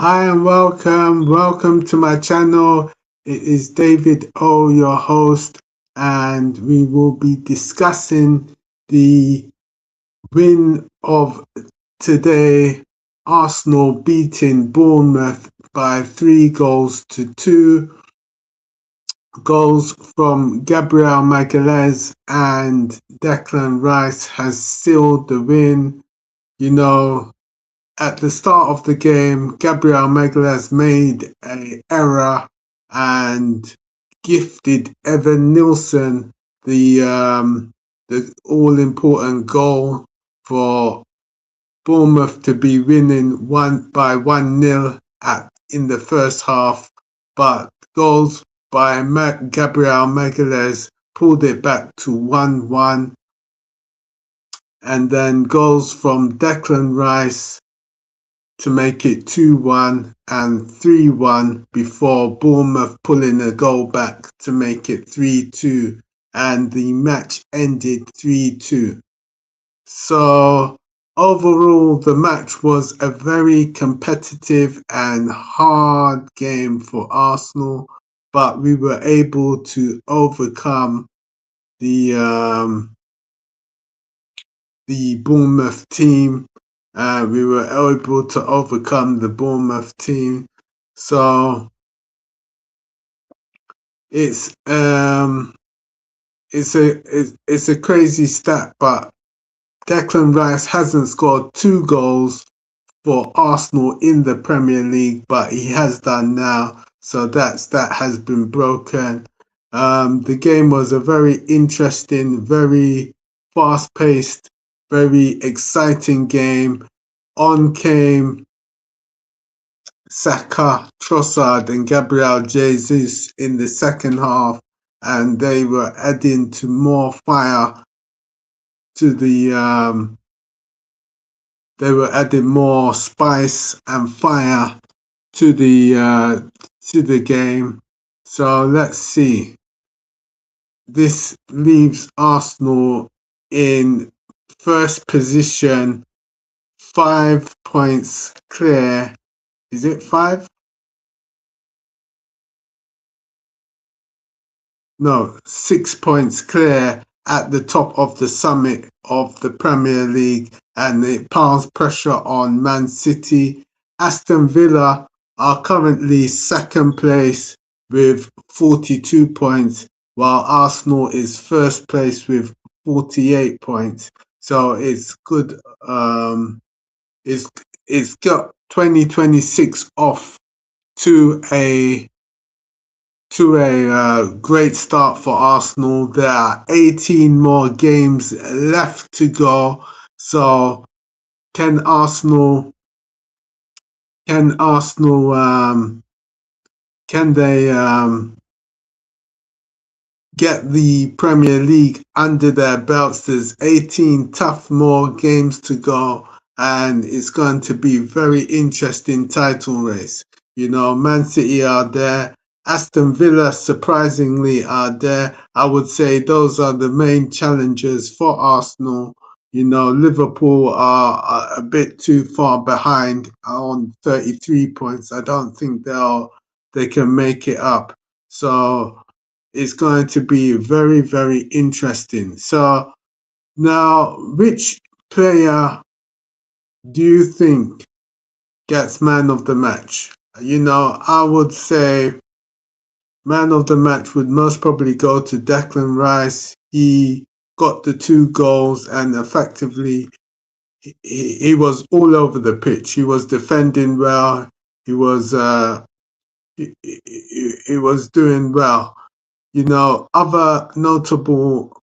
Hi and welcome. Welcome to my channel. It is David O, your host, and we will be discussing the win of today. Arsenal beating Bournemouth by 3 goals to 2. Goals from Gabriel Magalhaes and Declan Rice has sealed the win. You know, at the start of the game, Gabriel Magalhaes made an error and gifted Evan Nilsson the all important goal for Bournemouth to be winning 1-0 at in the first half, but goals by Gabriel Magalhaes pulled it back to 1-1, and then goals from Declan Rice to make it 2-1 and 3-1 before Bournemouth pulling a goal back to make it 3-2, and the match ended 3-2. So overall, the match was a very competitive and hard game for Arsenal, but we were able to overcome the um, the Bournemouth team. We were able to overcome the Bournemouth team. So it's um it's a crazy stat, but Declan Rice hasn't scored 2 goals for Arsenal in the Premier League, but he has done now. So that has been broken. The game was a very interesting, very fast-paced, very exciting game. On came Saka, Trossard, and Gabriel Jesus in the second half, and they were adding to more fire to the they were adding more spice and fire to the game. So let's see. This leaves Arsenal in first position, 5 points clear. Is it five? No, 6 points clear at the top of the summit of the Premier League, and it piles pressure on Man City. Aston Villa are currently second place with 42 points, while Arsenal is first place with 48 points. So it's good. It's it's got 2026 off to a great start for Arsenal. There are 18 more games left to go. So can Arsenal can Arsenal can they get the Premier League under their belts? There's 18 tough more games to go, and it's going to be very interesting title race. You know, Man City are there. Aston Villa, surprisingly, are there. I would say those are the main challengers for Arsenal. You know, Liverpool are a bit too far behind on 33 points. I don't think they can make it up. So it's going to be very, very interesting. So now, which player do you think gets man of the match? You know, I would say man of the match would most probably go to Declan Rice. He got the 2 goals, and effectively he was all over the pitch. He was defending well. He was he was doing well. You know, other notable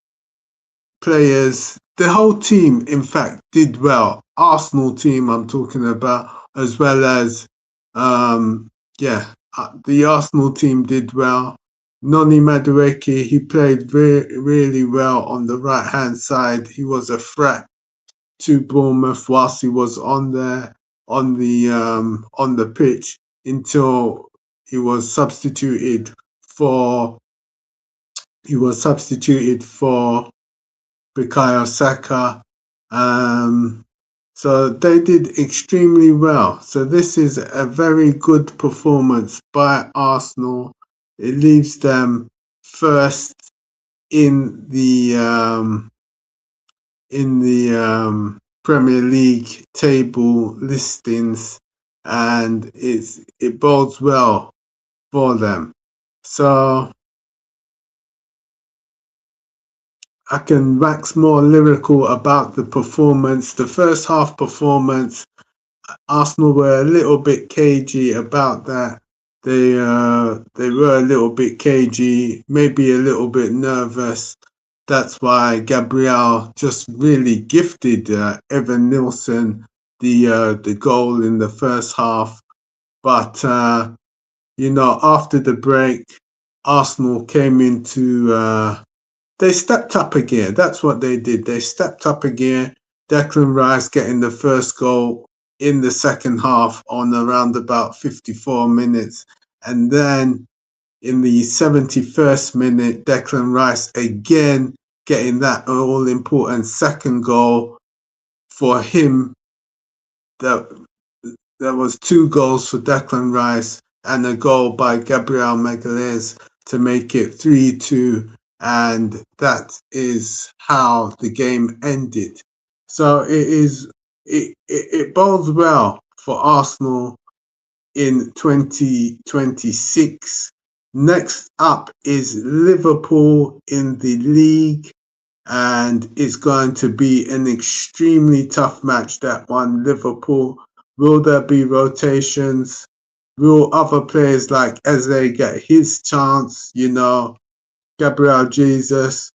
players, the whole team, in fact, did well. Arsenal team, I'm talking about, as well as, the Arsenal team did well. Noni Madueke, he played really well on the right hand side. He was a threat to Bournemouth whilst he was on the pitch until he was substituted for Bukayo Saka. Um, So they did extremely well. So this is a very good performance by Arsenal. It leaves them first in the Premier League table listings, and it bodes well for them. So I can wax more lyrical about the performance. The first half performance, Arsenal were a little bit cagey about that. They were a little bit cagey, maybe a little bit nervous. That's why Gabriel just really gifted Evan Nilsson the goal in the first half. But after the break, Arsenal came into they stepped up a gear. That's what they did. They stepped up a gear. Declan Rice getting the first goal in the second half on around about 54 minutes. And then in the 71st minute, Declan Rice again getting that all important second goal for him. That there was two goals for Declan Rice and a goal by Gabriel Magalhaes to make it 3-2, and that is how the game ended. So it bodes well for Arsenal in 2026. Next up is Liverpool in the league, and it's going to be an extremely tough match, that one. Liverpool, will there be rotations? Will other players like Eze get his chance? Gabriel Jesus,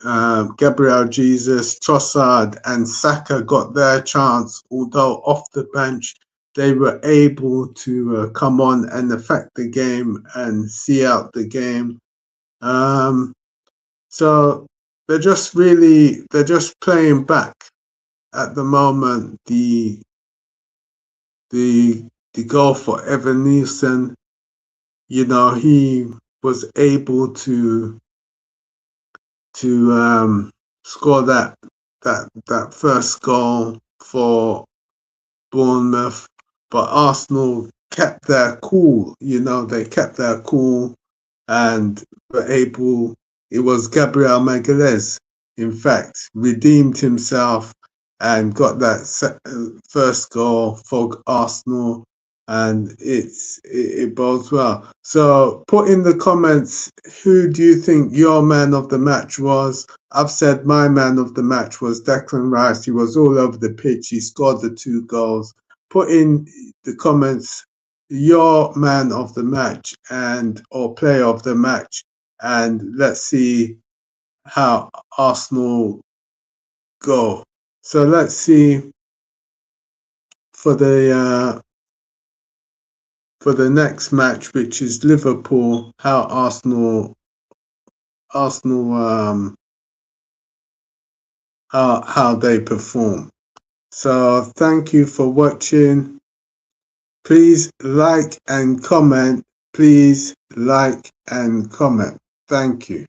Trossard and Saka got their chance, although off the bench they were able to come on and affect the game and see out the game. So they're just playing back at the moment. The goal for Evan Nilsson, he was able to score that first goal for Bournemouth, but Arsenal kept their cool. They kept their cool and were able. It was Gabriel Magalhaes, in fact, redeemed himself and got that first goal for Arsenal, and it bodes well. So put in the comments, who do you think your man of the match was? I've said my man of the match was Declan Rice. He was all over the pitch. He scored the two goals. Put in the comments your man of the match or player of the match, and let's see how Arsenal go. So let's see for the next match, which is Liverpool, how Arsenal how they perform. So thank you for watching. Please like and comment. Please like and comment. Thank you.